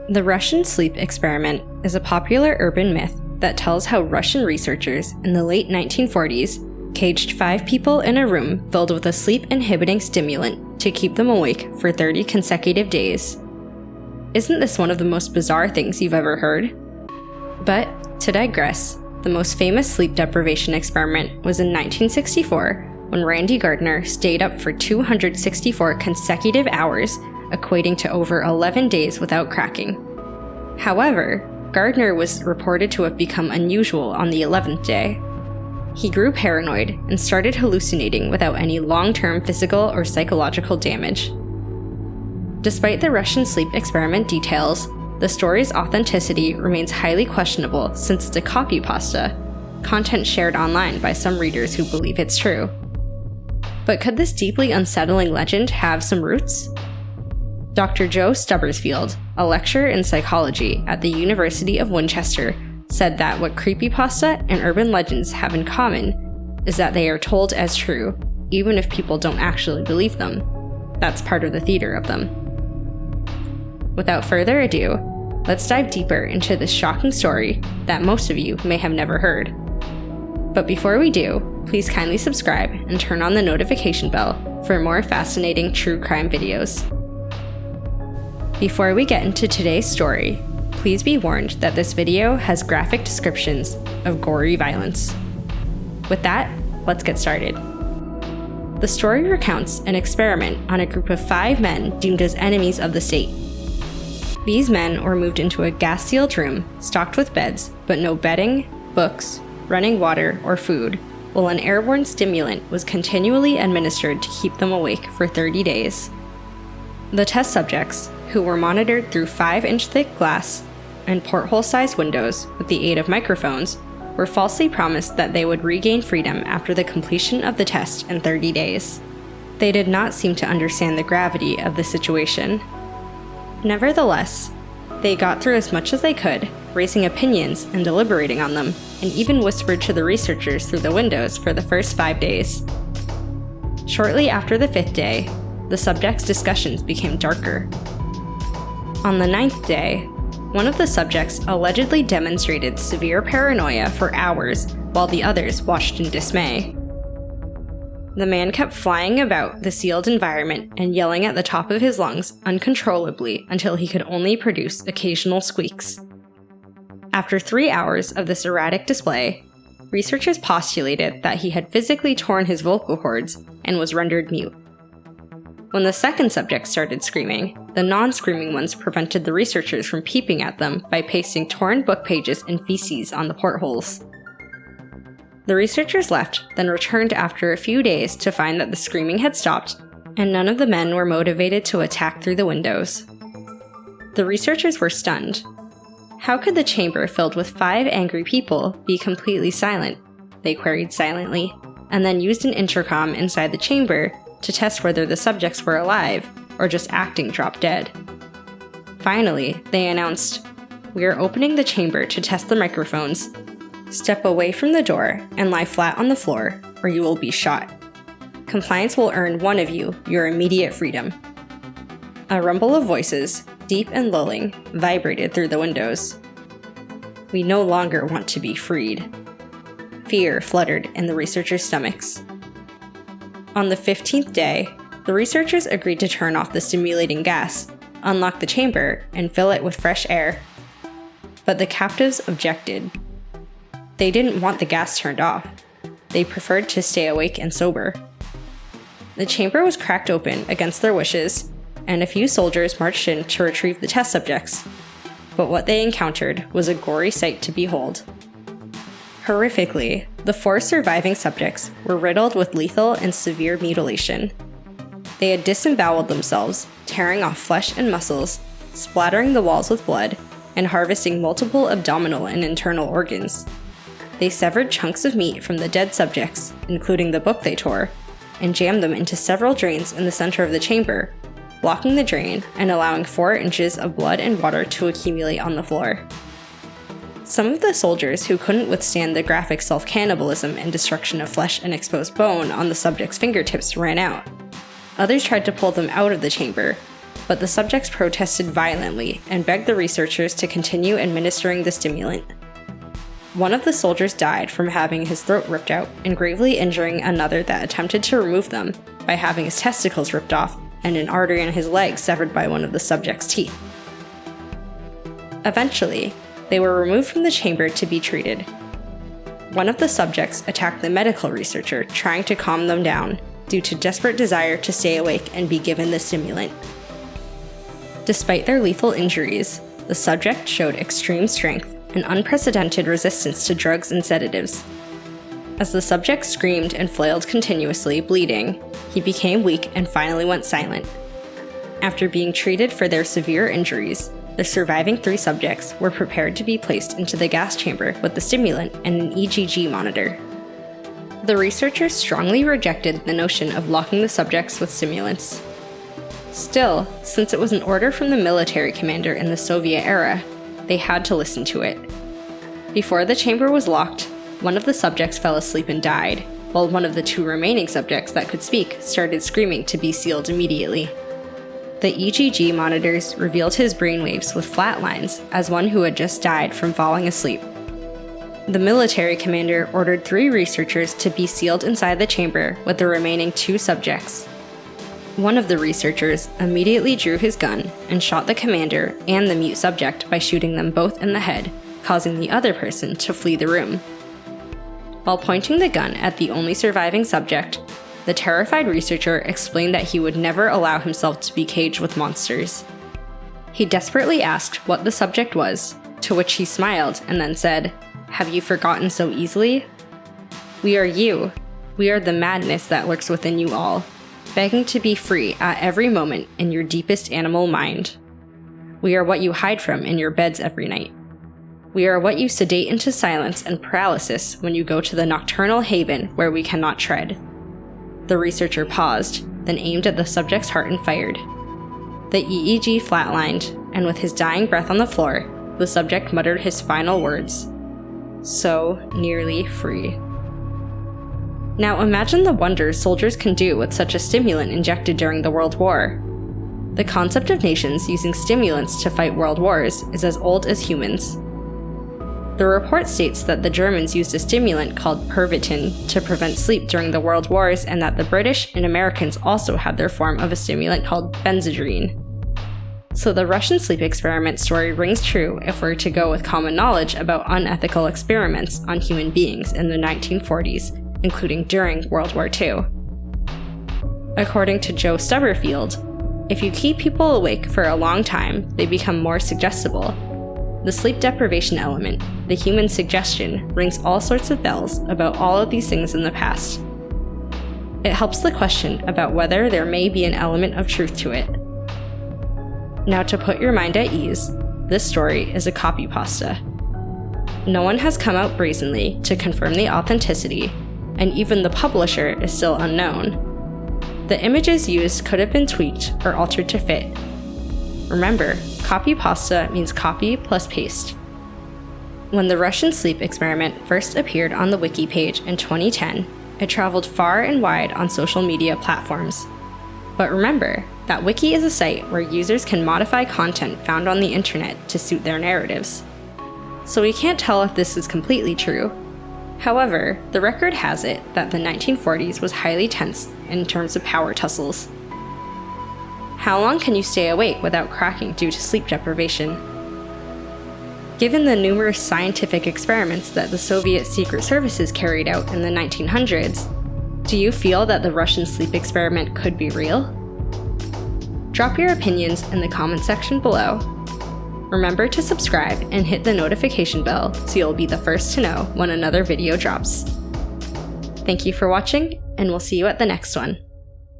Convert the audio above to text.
The Russian sleep experiment is a popular urban myth that tells how Russian researchers in the late 1940s caged 5 people in a room filled with a sleep-inhibiting stimulant to keep them awake for 30 consecutive days. Isn't this one of the most bizarre things you've ever heard? But, to digress, the most famous sleep deprivation experiment was in 1964 when Randy Gardner stayed up for 264 consecutive hours, equating to over 11 days without cracking. However, Gardner was reported to have become unusual on the 11th day. He grew paranoid and started hallucinating without any long-term physical or psychological damage. Despite the Russian sleep experiment details, the story's authenticity remains highly questionable since it's a copypasta, content shared online by some readers who believe it's true. But could this deeply unsettling legend have some roots? Dr. Joe Stubbersfield, a lecturer in psychology at the University of Winchester, said that what creepypasta and urban legends have in common is that they are told as true, even if people don't actually believe them. That's part of the theater of them. Without further ado, let's dive deeper into this shocking story that most of you may have never heard. But before we do, please kindly subscribe and turn on the notification bell for more fascinating true crime videos. Before we get into today's story, please be warned that this video has graphic descriptions of gory violence. With that, let's get started. The story recounts an experiment on a group of 5 men deemed as enemies of the state. These men were moved into a gas-sealed room stocked with beds, but no bedding, books, running water, or food, while an airborne stimulant was continually administered to keep them awake for 30 days. The test subjects, who were monitored through 5-inch thick glass and porthole-sized windows with the aid of microphones, were falsely promised that they would regain freedom after the completion of the test in 30 days. They did not seem to understand the gravity of the situation. Nevertheless, they got through as much as they could, raising opinions and deliberating on them, and even whispered to the researchers through the windows for the first 5 days. Shortly after the 5th day, the subjects' discussions became darker. On the 9th day, one of the subjects allegedly demonstrated severe paranoia for hours while the others watched in dismay. The man kept flying about the sealed environment and yelling at the top of his lungs uncontrollably until he could only produce occasional squeaks. After 3 hours of this erratic display, researchers postulated that he had physically torn his vocal cords and was rendered mute. When the second subject started screaming, the non-screaming ones prevented the researchers from peeping at them by pasting torn book pages and feces on the portholes. The researchers left, then returned after a few days to find that the screaming had stopped, and none of the men were motivated to attack through the windows. The researchers were stunned. How could the chamber filled with 5 angry people be completely silent? They queried silently, and then used an intercom inside the chamber to test whether the subjects were alive or just acting drop dead. Finally, they announced, "We are opening the chamber to test the microphones. Step away from the door and lie flat on the floor, or you will be shot. Compliance will earn one of you your immediate freedom." A rumble of voices, deep and lulling, vibrated through the windows. "We no longer want to be freed." Fear fluttered in the researchers' stomachs. On the 15th day, the researchers agreed to turn off the stimulating gas, unlock the chamber, and fill it with fresh air. But the captives objected. They didn't want the gas turned off. They preferred to stay awake and sober. The chamber was cracked open against their wishes, and a few soldiers marched in to retrieve the test subjects. But what they encountered was a gory sight to behold. Horrifically, the 4 surviving subjects were riddled with lethal and severe mutilation. They had disemboweled themselves, tearing off flesh and muscles, splattering the walls with blood, and harvesting multiple abdominal and internal organs. They severed chunks of meat from the dead subjects, including the book they tore, and jammed them into several drains in the center of the chamber, blocking the drain and allowing 4 inches of blood and water to accumulate on the floor. Some of the soldiers who couldn't withstand the graphic self-cannibalism and destruction of flesh and exposed bone on the subject's fingertips ran out. Others tried to pull them out of the chamber, but the subjects protested violently and begged the researchers to continue administering the stimulant. One of the soldiers died from having his throat ripped out and gravely injuring another that attempted to remove them by having his testicles ripped off and an artery in his leg severed by one of the subject's teeth. Eventually, they were removed from the chamber to be treated. One of the subjects attacked the medical researcher, trying to calm them down due to desperate desire to stay awake and be given the stimulant. Despite their lethal injuries, the subject showed extreme strength and unprecedented resistance to drugs and sedatives. As the subject screamed and flailed continuously, bleeding, he became weak and finally went silent. After being treated for their severe injuries, the surviving 3 subjects were prepared to be placed into the gas chamber with the stimulant and an EGG monitor. The researchers strongly rejected the notion of locking the subjects with stimulants. Still, since it was an order from the military commander in the Soviet era, they had to listen to it. Before the chamber was locked, one of the subjects fell asleep and died, while one of the 2 remaining subjects that could speak started screaming to be sealed immediately. The EGG monitors revealed his brainwaves with flat lines as one who had just died from falling asleep. The military commander ordered 3 researchers to be sealed inside the chamber with the remaining 2 subjects. One of the researchers immediately drew his gun and shot the commander and the mute subject by shooting them both in the head, causing the other person to flee the room. While pointing the gun at the only surviving subject, the terrified researcher explained that he would never allow himself to be caged with monsters. He desperately asked what the subject was, to which he smiled and then said, "Have you forgotten so easily? We are you. We are the madness that lurks within you all, begging to be free at every moment in your deepest animal mind. We are what you hide from in your beds every night. We are what you sedate into silence and paralysis when you go to the nocturnal haven where we cannot tread." The researcher paused, then aimed at the subject's heart and fired. The EEG flatlined, and with his dying breath on the floor, the subject muttered his final words, "So nearly free." Now imagine the wonders soldiers can do with such a stimulant injected during the World War. The concept of nations using stimulants to fight world wars is as old as humans. The report states that the Germans used a stimulant called Pervitin to prevent sleep during the World Wars, and that the British and Americans also had their form of a stimulant called Benzedrine. So the Russian sleep experiment story rings true if we're to go with common knowledge about unethical experiments on human beings in the 1940s, including during World War II. According to Joe Stubberfield, if you keep people awake for a long time, they become more suggestible. The sleep deprivation element, the human suggestion, rings all sorts of bells about all of these things in the past. It helps the question about whether there may be an element of truth to it. Now, to put your mind at ease, this story is a copy pasta. No one has come out brazenly to confirm the authenticity, and even the publisher is still unknown. The images used could have been tweaked or altered to fit. Remember, copy pasta means copy plus paste. When the Russian sleep experiment first appeared on the wiki page in 2010, it traveled far and wide on social media platforms. But remember that wiki is a site where users can modify content found on the internet to suit their narratives. So we can't tell if this is completely true. However, the record has it that the 1940s was highly tense in terms of power tussles. How long can you stay awake without cracking due to sleep deprivation? Given the numerous scientific experiments that the Soviet secret services carried out in the 1900s, do you feel that the Russian sleep experiment could be real? Drop your opinions in the comment section below. Remember to subscribe and hit the notification bell so you'll be the first to know when another video drops. Thank you for watching, and we'll see you at the next one.